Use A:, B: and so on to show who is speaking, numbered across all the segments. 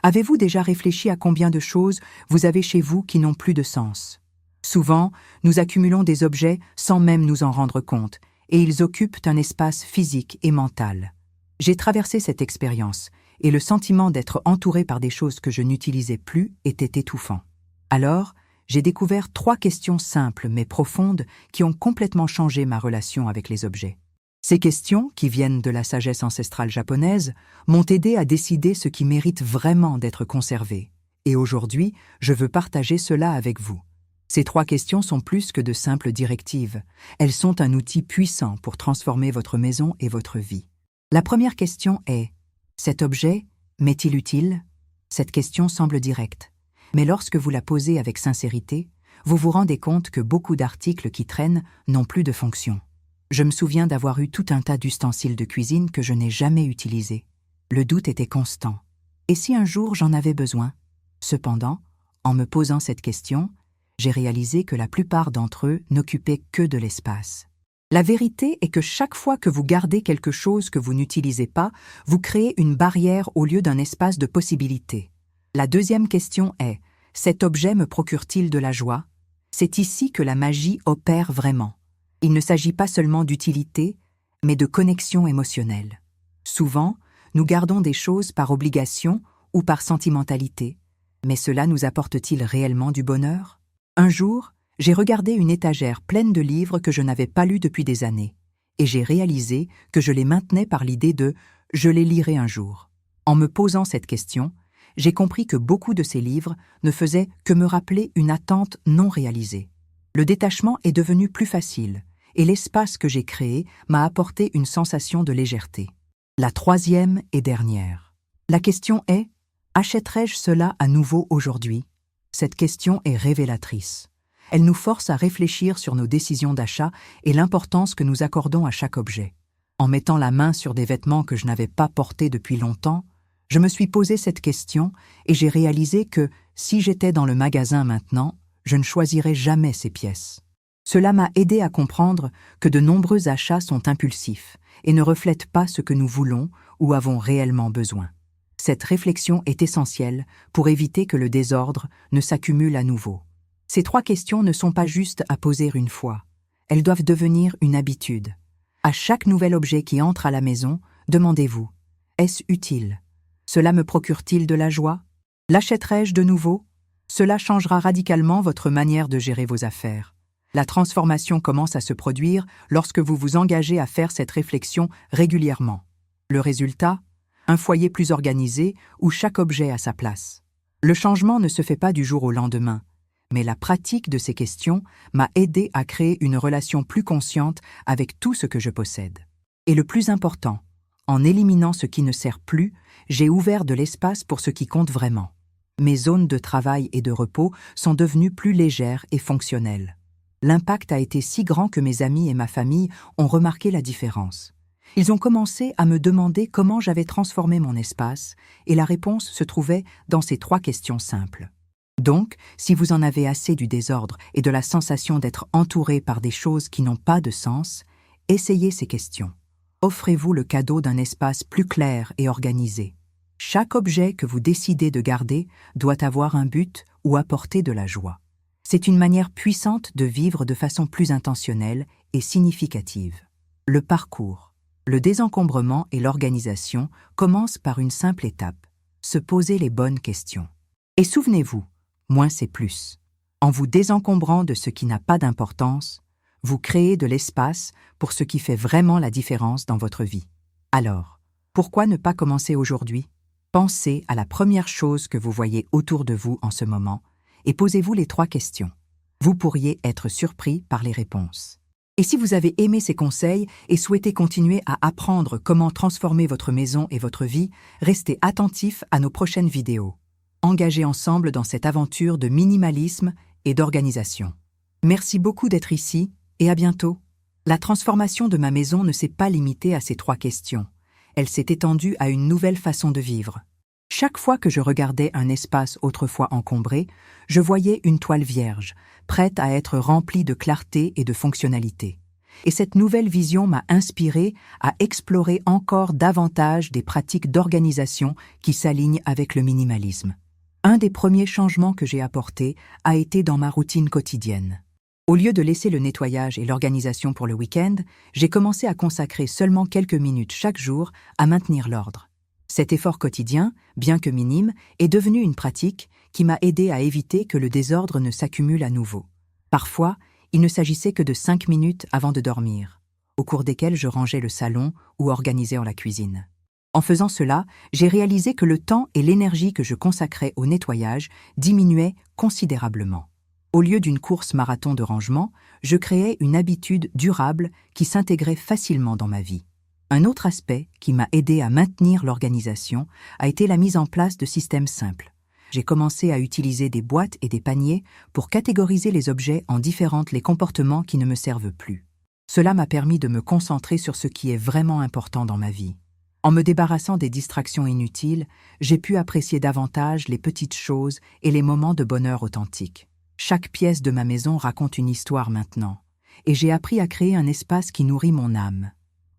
A: Avez-vous déjà réfléchi à combien de choses vous avez chez vous qui n'ont plus de sens? Souvent, nous accumulons des objets sans même nous en rendre compte, et ils occupent un espace physique et mental. J'ai traversé cette expérience, et le sentiment d'être entouré par des choses que je n'utilisais plus était étouffant. Alors, j'ai découvert 3 questions simples mais profondes qui ont complètement changé ma relation avec les objets. Ces questions, qui viennent de la sagesse ancestrale japonaise, m'ont aidé à décider ce qui mérite vraiment d'être conservé. Et aujourd'hui, je veux partager cela avec vous. Ces 3 questions sont plus que de simples directives. Elles sont un outil puissant pour transformer votre maison et votre vie. La première question est: cet objet m'est-il utile? Cette question semble directe. Mais lorsque vous la posez avec sincérité, vous vous rendez compte que beaucoup d'articles qui traînent n'ont plus de fonction. Je me souviens d'avoir eu tout un tas d'ustensiles de cuisine que je n'ai jamais utilisés. Le doute était constant. Et si un jour j'en avais besoin? Cependant, en me posant cette question, j'ai réalisé que la plupart d'entre eux n'occupaient que de l'espace. La vérité est que chaque fois que vous gardez quelque chose que vous n'utilisez pas, vous créez une barrière au lieu d'un espace de possibilités. La deuxième question est: cet objet me procure-t-il de la joie? C'est ici que la magie opère vraiment. Il ne s'agit pas seulement d'utilité, mais de connexion émotionnelle. Souvent, nous gardons des choses par obligation ou par sentimentalité, mais cela nous apporte-t-il réellement du bonheur? Un jour, j'ai regardé une étagère pleine de livres que je n'avais pas lus depuis des années, et j'ai réalisé que je les maintenais par l'idée de « je les lirai un jour ». En me posant cette question, j'ai compris que beaucoup de ces livres ne faisaient que me rappeler une attente non réalisée. Le détachement est devenu plus facile, et l'espace que j'ai créé m'a apporté une sensation de légèreté. La troisième et dernière. La question est: achèterais-je cela à nouveau aujourd'hui? Cette question est révélatrice. Elle nous force à réfléchir sur nos décisions d'achat et l'importance que nous accordons à chaque objet. En mettant la main sur des vêtements que je n'avais pas portés depuis longtemps, je me suis posé cette question et j'ai réalisé que, si j'étais dans le magasin maintenant, je ne choisirais jamais ces pièces. Cela m'a aidé à comprendre que de nombreux achats sont impulsifs et ne reflètent pas ce que nous voulons ou avons réellement besoin. Cette réflexion est essentielle pour éviter que le désordre ne s'accumule à nouveau. Ces 3 questions ne sont pas juste à poser une fois. Elles doivent devenir une habitude. À chaque nouvel objet qui entre à la maison, demandez-vous: est-ce utile? Cela me procure-t-il de la joie? L'achèterai-je de nouveau? Cela changera radicalement votre manière de gérer vos affaires. La transformation commence à se produire lorsque vous vous engagez à faire cette réflexion régulièrement. Le résultat? Un foyer plus organisé où chaque objet a sa place. Le changement ne se fait pas du jour au lendemain, mais la pratique de ces questions m'a aidé à créer une relation plus consciente avec tout ce que je possède. Et le plus important, en éliminant ce qui ne sert plus, j'ai ouvert de l'espace pour ce qui compte vraiment. Mes zones de travail et de repos sont devenues plus légères et fonctionnelles. L'impact a été si grand que mes amis et ma famille ont remarqué la différence. Ils ont commencé à me demander comment j'avais transformé mon espace, et la réponse se trouvait dans ces 3 questions simples. Donc, si vous en avez assez du désordre et de la sensation d'être entouré par des choses qui n'ont pas de sens, essayez ces questions. Offrez-vous le cadeau d'un espace plus clair et organisé. Chaque objet que vous décidez de garder doit avoir un but ou apporter de la joie. C'est une manière puissante de vivre de façon plus intentionnelle et significative. Le parcours, le désencombrement et l'organisation commencent par une simple étape: se poser les bonnes questions. Et souvenez-vous, moins c'est plus. En vous désencombrant de ce qui n'a pas d'importance, vous créez de l'espace pour ce qui fait vraiment la différence dans votre vie. Alors, pourquoi ne pas commencer aujourd'hui? Pensez à la première chose que vous voyez autour de vous en ce moment et posez-vous les 3 questions. Vous pourriez être surpris par les réponses. Et si vous avez aimé ces conseils et souhaitez continuer à apprendre comment transformer votre maison et votre vie, restez attentifs à nos prochaines vidéos. Engagez ensemble dans cette aventure de minimalisme et d'organisation. Merci beaucoup d'être ici et à bientôt. La transformation de ma maison ne s'est pas limitée à ces 3 questions. Elle s'est étendue à une nouvelle façon de vivre. Chaque fois que je regardais un espace autrefois encombré, je voyais une toile vierge, prête à être remplie de clarté et de fonctionnalité. et cette nouvelle vision m'a inspiré à explorer encore davantage des pratiques d'organisation qui s'alignent avec le minimalisme. Un des premiers changements que j'ai apportés a été dans ma routine quotidienne. Au lieu de laisser le nettoyage et l'organisation pour le week-end, j'ai commencé à consacrer seulement quelques minutes chaque jour à maintenir l'ordre. Cet effort quotidien, bien que minime, est devenu une pratique qui m'a aidé à éviter que le désordre ne s'accumule à nouveau. Parfois, il ne s'agissait que de 5 minutes avant de dormir, au cours desquelles je rangeais le salon ou organisais la cuisine. En faisant cela, j'ai réalisé que le temps et l'énergie que je consacrais au nettoyage diminuaient considérablement. Au lieu d'une course marathon de rangement, je créais une habitude durable qui s'intégrait facilement dans ma vie. Un autre aspect qui m'a aidé à maintenir l'organisation a été la mise en place de systèmes simples. J'ai commencé à utiliser des boîtes et des paniers pour catégoriser les objets en différentes les comportements qui ne me servent plus. Cela m'a permis de me concentrer sur ce qui est vraiment important dans ma vie. En me débarrassant des distractions inutiles, j'ai pu apprécier davantage les petites choses et les moments de bonheur authentiques. Chaque pièce de ma maison raconte une histoire maintenant, et j'ai appris à créer un espace qui nourrit mon âme.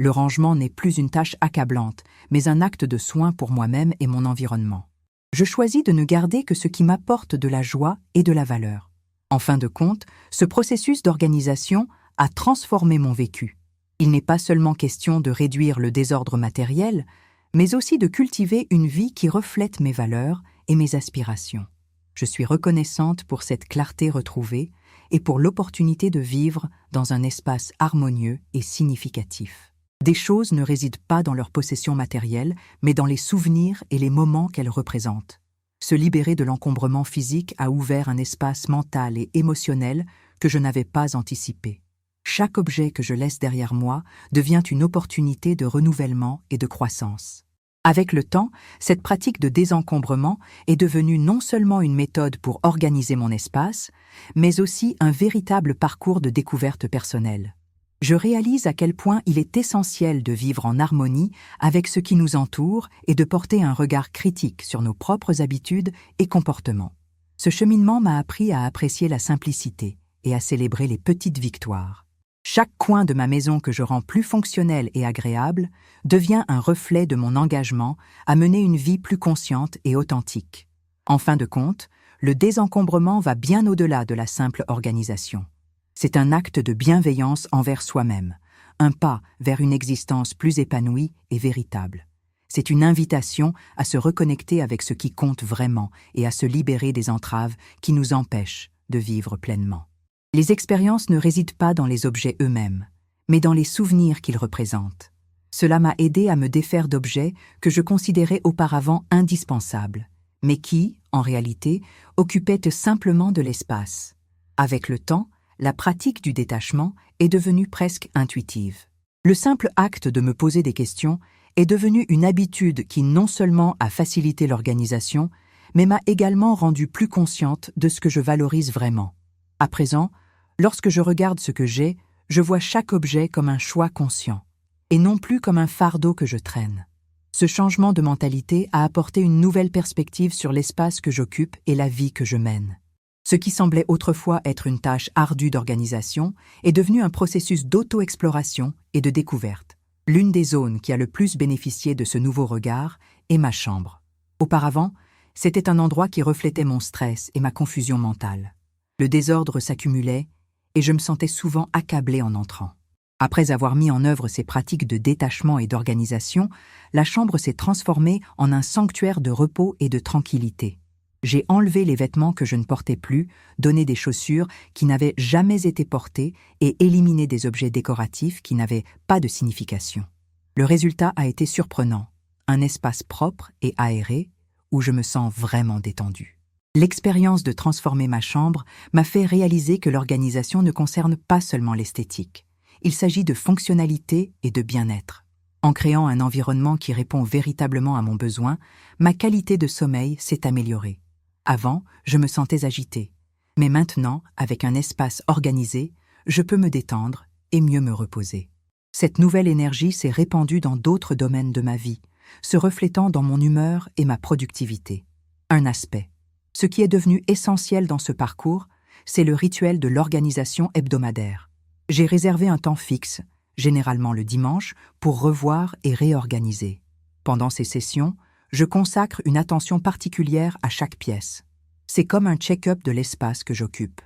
A: Le rangement n'est plus une tâche accablante, mais un acte de soin pour moi-même et mon environnement. Je choisis de ne garder que ce qui m'apporte de la joie et de la valeur. En fin de compte, ce processus d'organisation a transformé mon vécu. Il n'est pas seulement question de réduire le désordre matériel, mais aussi de cultiver une vie qui reflète mes valeurs et mes aspirations. Je suis reconnaissante pour cette clarté retrouvée et pour l'opportunité de vivre dans un espace harmonieux et significatif. Des choses ne résident pas dans leur possession matérielle, mais dans les souvenirs et les moments qu'elles représentent. Se libérer de l'encombrement physique a ouvert un espace mental et émotionnel que je n'avais pas anticipé. Chaque objet que je laisse derrière moi devient une opportunité de renouvellement et de croissance. Avec le temps, cette pratique de désencombrement est devenue non seulement une méthode pour organiser mon espace, mais aussi un véritable parcours de découverte personnelle. Je réalise à quel point il est essentiel de vivre en harmonie avec ce qui nous entoure et de porter un regard critique sur nos propres habitudes et comportements. Ce cheminement m'a appris à apprécier la simplicité et à célébrer les petites victoires. Chaque coin de ma maison que je rends plus fonctionnel et agréable devient un reflet de mon engagement à mener une vie plus consciente et authentique. En fin de compte, le désencombrement va bien au-delà de la simple organisation. C'est un acte de bienveillance envers soi-même, un pas vers une existence plus épanouie et véritable. C'est une invitation à se reconnecter avec ce qui compte vraiment et à se libérer des entraves qui nous empêchent de vivre pleinement. Les expériences ne résident pas dans les objets eux-mêmes, mais dans les souvenirs qu'ils représentent. Cela m'a aidé à me défaire d'objets que je considérais auparavant indispensables, mais qui, en réalité, occupaient simplement de l'espace. Avec le temps, la pratique du détachement est devenue presque intuitive. Le simple acte de me poser des questions est devenu une habitude qui non seulement a facilité l'organisation, mais m'a également rendue plus consciente de ce que je valorise vraiment. À présent, lorsque je regarde ce que j'ai, je vois chaque objet comme un choix conscient, et non plus comme un fardeau que je traîne. Ce changement de mentalité a apporté une nouvelle perspective sur l'espace que j'occupe et la vie que je mène. Ce qui semblait autrefois être une tâche ardue d'organisation est devenu un processus d'auto-exploration et de découverte. L'une des zones qui a le plus bénéficié de ce nouveau regard est ma chambre. Auparavant, c'était un endroit qui reflétait mon stress et ma confusion mentale. Le désordre s'accumulait et je me sentais souvent accablée en entrant. Après avoir mis en œuvre ces pratiques de détachement et d'organisation, la chambre s'est transformée en un sanctuaire de repos et de tranquillité. J'ai enlevé les vêtements que je ne portais plus, donné des chaussures qui n'avaient jamais été portées et éliminé des objets décoratifs qui n'avaient pas de signification. Le résultat a été surprenant, un espace propre et aéré où je me sens vraiment détendue. L'expérience de transformer ma chambre m'a fait réaliser que l'organisation ne concerne pas seulement l'esthétique. Il s'agit de fonctionnalité et de bien-être. En créant un environnement qui répond véritablement à mon besoin, ma qualité de sommeil s'est améliorée. Avant, je me sentais agitée. Mais maintenant, avec un espace organisé, je peux me détendre et mieux me reposer. Cette nouvelle énergie s'est répandue dans d'autres domaines de ma vie, se reflétant dans mon humeur et ma productivité. Un aspect. Ce qui est devenu essentiel dans ce parcours, c'est le rituel de l'organisation hebdomadaire. J'ai réservé un temps fixe, généralement le dimanche, pour revoir et réorganiser. Pendant ces sessions, je consacre une attention particulière à chaque pièce. C'est comme un check-up de l'espace que j'occupe.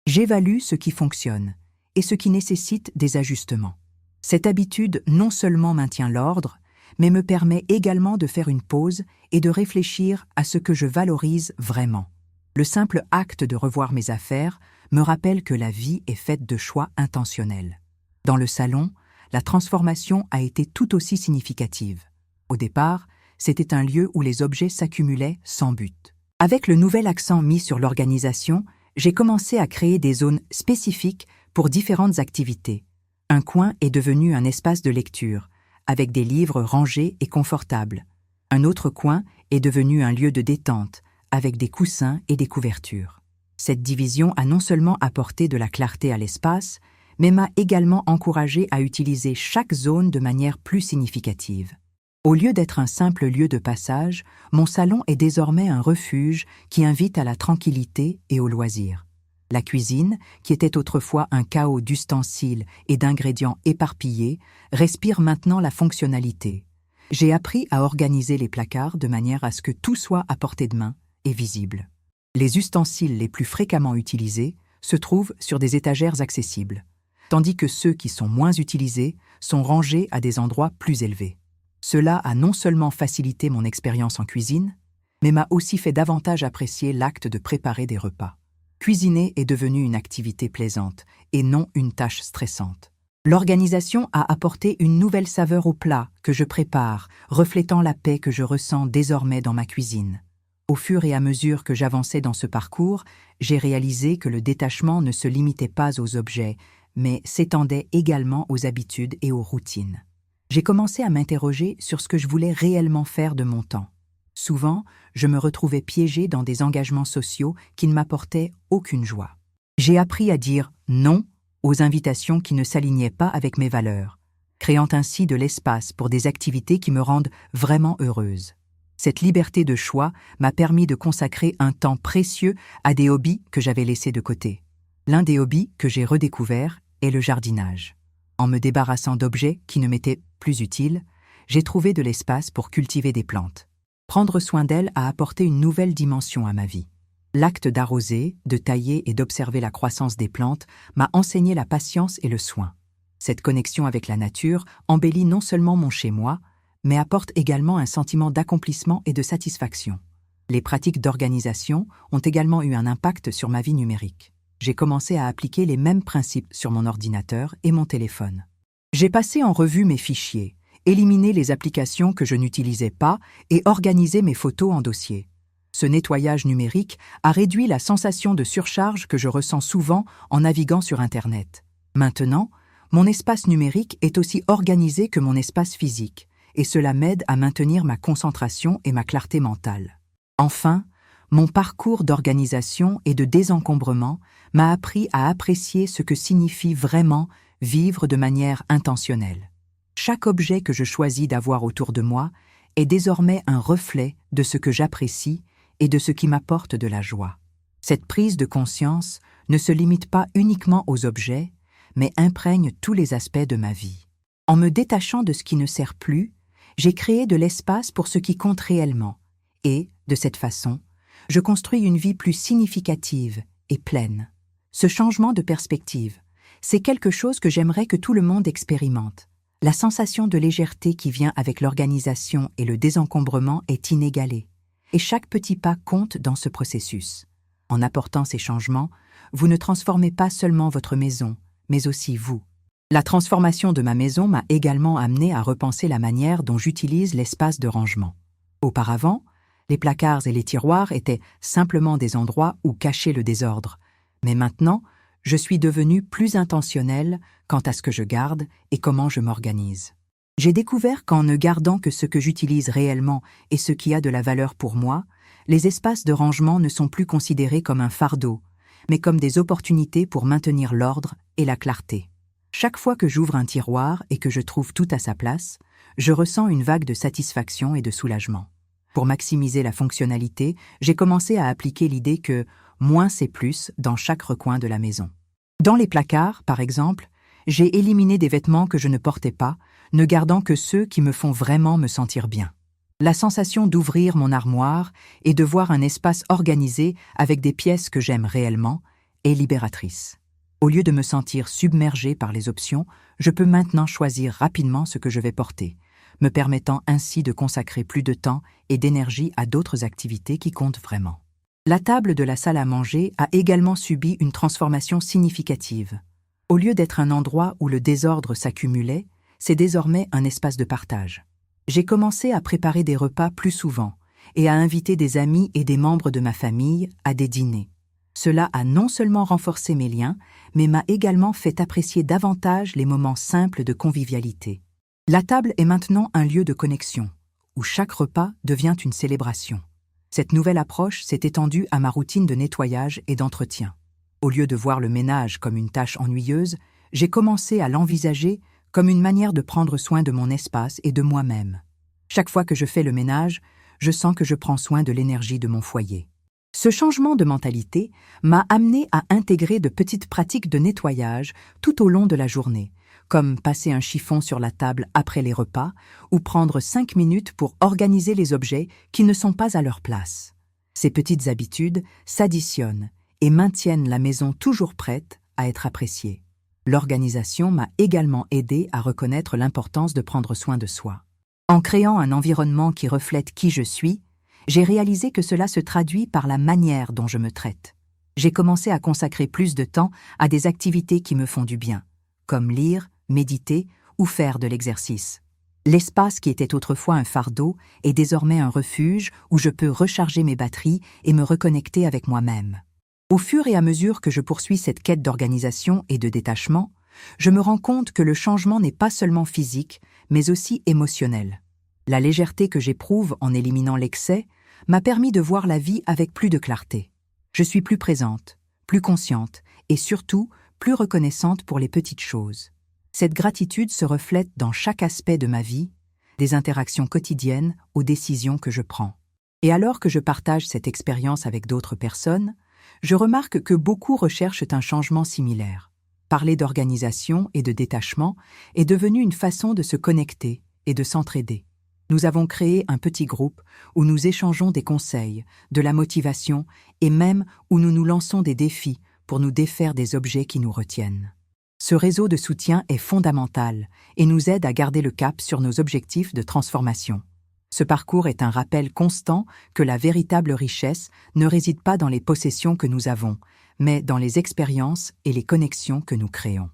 A: J'évalue ce qui fonctionne et ce qui nécessite des ajustements. Cette habitude non seulement maintient l'ordre, mais me permet également de faire une pause et de réfléchir à ce que je valorise vraiment. Le simple acte de revoir mes affaires me rappelle que la vie est faite de choix intentionnels. Dans le salon, la transformation a été tout aussi significative. Au départ, c'était un lieu où les objets s'accumulaient sans but. Avec le nouvel accent mis sur l'organisation, j'ai commencé à créer des zones spécifiques pour différentes activités. Un coin est devenu un espace de lecture, avec des livres rangés et confortables. Un autre coin est devenu un lieu de détente, avec des coussins et des couvertures. Cette division a non seulement apporté de la clarté à l'espace, mais m'a également encouragé à utiliser chaque zone de manière plus significative. Au lieu d'être un simple lieu de passage, mon salon est désormais un refuge qui invite à la tranquillité et au loisir. La cuisine, qui était autrefois un chaos d'ustensiles et d'ingrédients éparpillés, respire maintenant la fonctionnalité. J'ai appris à organiser les placards de manière à ce que tout soit à portée de main et visible. Les ustensiles les plus fréquemment utilisés se trouvent sur des étagères accessibles, tandis que ceux qui sont moins utilisés sont rangés à des endroits plus élevés. Cela a non seulement facilité mon expérience en cuisine, mais m'a aussi fait davantage apprécier l'acte de préparer des repas. Cuisiner est devenu une activité plaisante et non une tâche stressante. L'organisation a apporté une nouvelle saveur aux plats que je prépare, reflétant la paix que je ressens désormais dans ma cuisine. Au fur et à mesure que j'avançais dans ce parcours, j'ai réalisé que le détachement ne se limitait pas aux objets, mais s'étendait également aux habitudes et aux routines. J'ai commencé à m'interroger sur ce que je voulais réellement faire de mon temps. Souvent, je me retrouvais piégée dans des engagements sociaux qui ne m'apportaient aucune joie. J'ai appris à dire non aux invitations qui ne s'alignaient pas avec mes valeurs, créant ainsi de l'espace pour des activités qui me rendent vraiment heureuse. Cette liberté de choix m'a permis de consacrer un temps précieux à des hobbies que j'avais laissés de côté. L'un des hobbies que j'ai redécouvert est le jardinage. En me débarrassant d'objets qui ne m'étaient plus utiles, j'ai trouvé de l'espace pour cultiver des plantes. Prendre soin d'elles a apporté une nouvelle dimension à ma vie. L'acte d'arroser, de tailler et d'observer la croissance des plantes m'a enseigné la patience et le soin. Cette connexion avec la nature embellit non seulement mon chez-moi, mais apporte également un sentiment d'accomplissement et de satisfaction. Les pratiques d'organisation ont également eu un impact sur ma vie numérique. J'ai commencé à appliquer les mêmes principes sur mon ordinateur et mon téléphone. J'ai passé en revue mes fichiers, éliminé les applications que je n'utilisais pas et organisé mes photos en dossiers. Ce nettoyage numérique a réduit la sensation de surcharge que je ressens souvent en naviguant sur Internet. Maintenant, mon espace numérique est aussi organisé que mon espace physique, et cela m'aide à maintenir ma concentration et ma clarté mentale. Enfin, mon parcours d'organisation et de désencombrement m'a appris à apprécier ce que signifie vraiment vivre de manière intentionnelle. Chaque objet que je choisis d'avoir autour de moi est désormais un reflet de ce que j'apprécie et de ce qui m'apporte de la joie. Cette prise de conscience ne se limite pas uniquement aux objets, mais imprègne tous les aspects de ma vie. En me détachant de ce qui ne sert plus, j'ai créé de l'espace pour ce qui compte réellement, et, de cette façon, je construis une vie plus significative et pleine. Ce changement de perspective, c'est quelque chose que j'aimerais que tout le monde expérimente. La sensation de légèreté qui vient avec l'organisation et le désencombrement est inégalée, et chaque petit pas compte dans ce processus. En apportant ces changements, vous ne transformez pas seulement votre maison, mais aussi vous. La transformation de ma maison m'a également amené à repenser la manière dont j'utilise l'espace de rangement. Auparavant, les placards et les tiroirs étaient simplement des endroits où cacher le désordre. Mais maintenant, je suis devenue plus intentionnelle quant à ce que je garde et comment je m'organise. J'ai découvert qu'en ne gardant que ce que j'utilise réellement et ce qui a de la valeur pour moi, les espaces de rangement ne sont plus considérés comme un fardeau, mais comme des opportunités pour maintenir l'ordre et la clarté. Chaque fois que j'ouvre un tiroir et que je trouve tout à sa place, je ressens une vague de satisfaction et de soulagement. Pour maximiser la fonctionnalité, j'ai commencé à appliquer l'idée que moins c'est plus dans chaque recoin de la maison. Dans les placards, par exemple, J'ai éliminé des vêtements que je ne portais pas, ne gardant que ceux qui me font vraiment me sentir bien. La sensation d'ouvrir mon armoire et de voir un espace organisé avec des pièces que j'aime réellement est libératrice. Au lieu de me sentir submergée par les options, je peux maintenant choisir rapidement ce que je vais porter, me permettant ainsi de consacrer plus de temps et d'énergie à d'autres activités qui comptent vraiment. La table de la salle à manger a également subi une transformation significative. Au lieu d'être un endroit où le désordre s'accumulait, c'est désormais un espace de partage. J'ai commencé à préparer des repas plus souvent et à inviter des amis et des membres de ma famille à des dîners. Cela a non seulement renforcé mes liens, mais m'a également fait apprécier davantage les moments simples de convivialité. La table est maintenant un lieu de connexion, où chaque repas devient une célébration. Cette nouvelle approche s'est étendue à ma routine de nettoyage et d'entretien. Au lieu de voir le ménage comme une tâche ennuyeuse, j'ai commencé à l'envisager comme une manière de prendre soin de mon espace et de moi-même. Chaque fois que je fais le ménage, je sens que je prends soin de l'énergie de mon foyer. Ce changement de mentalité m'a amené à intégrer de petites pratiques de nettoyage tout au long de la journée, comme passer un chiffon sur la table après les repas ou prendre 5 minutes pour organiser les objets qui ne sont pas à leur place. Ces petites habitudes s'additionnent et maintiennent la maison toujours prête à être appréciée. L'organisation m'a également aidé à reconnaître l'importance de prendre soin de soi. En créant un environnement qui reflète qui je suis, j'ai réalisé que cela se traduit par la manière dont je me traite. J'ai commencé à consacrer plus de temps à des activités qui me font du bien, comme lire, méditer ou faire de l'exercice. L'espace qui était autrefois un fardeau est désormais un refuge où je peux recharger mes batteries et me reconnecter avec moi-même. Au fur et à mesure que je poursuis cette quête d'organisation et de détachement, je me rends compte que le changement n'est pas seulement physique, mais aussi émotionnel. La légèreté que j'éprouve en éliminant l'excès m'a permis de voir la vie avec plus de clarté. Je suis plus présente, plus consciente et surtout plus reconnaissante pour les petites choses. Cette gratitude se reflète dans chaque aspect de ma vie, des interactions quotidiennes aux décisions que je prends. Et alors que je partage cette expérience avec d'autres personnes, je remarque que beaucoup recherchent un changement similaire. Parler d'organisation et de détachement est devenu une façon de se connecter et de s'entraider. Nous avons créé un petit groupe où nous échangeons des conseils, de la motivation et même où nous nous lançons des défis pour nous défaire des objets qui nous retiennent. Ce réseau de soutien est fondamental et nous aide à garder le cap sur nos objectifs de transformation. Ce parcours est un rappel constant que la véritable richesse ne réside pas dans les possessions que nous avons, mais dans les expériences et les connexions que nous créons.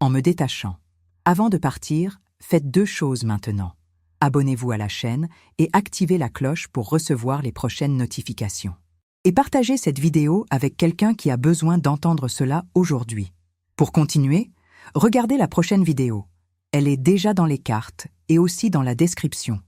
A: En me détachant. Avant de partir, faites 2 choses maintenant. Abonnez-vous à la chaîne et activez la cloche pour recevoir les prochaines notifications. Et partagez cette vidéo avec quelqu'un qui a besoin d'entendre cela aujourd'hui. Pour continuer, regardez la prochaine vidéo. Elle est déjà dans les cartes et aussi dans la description.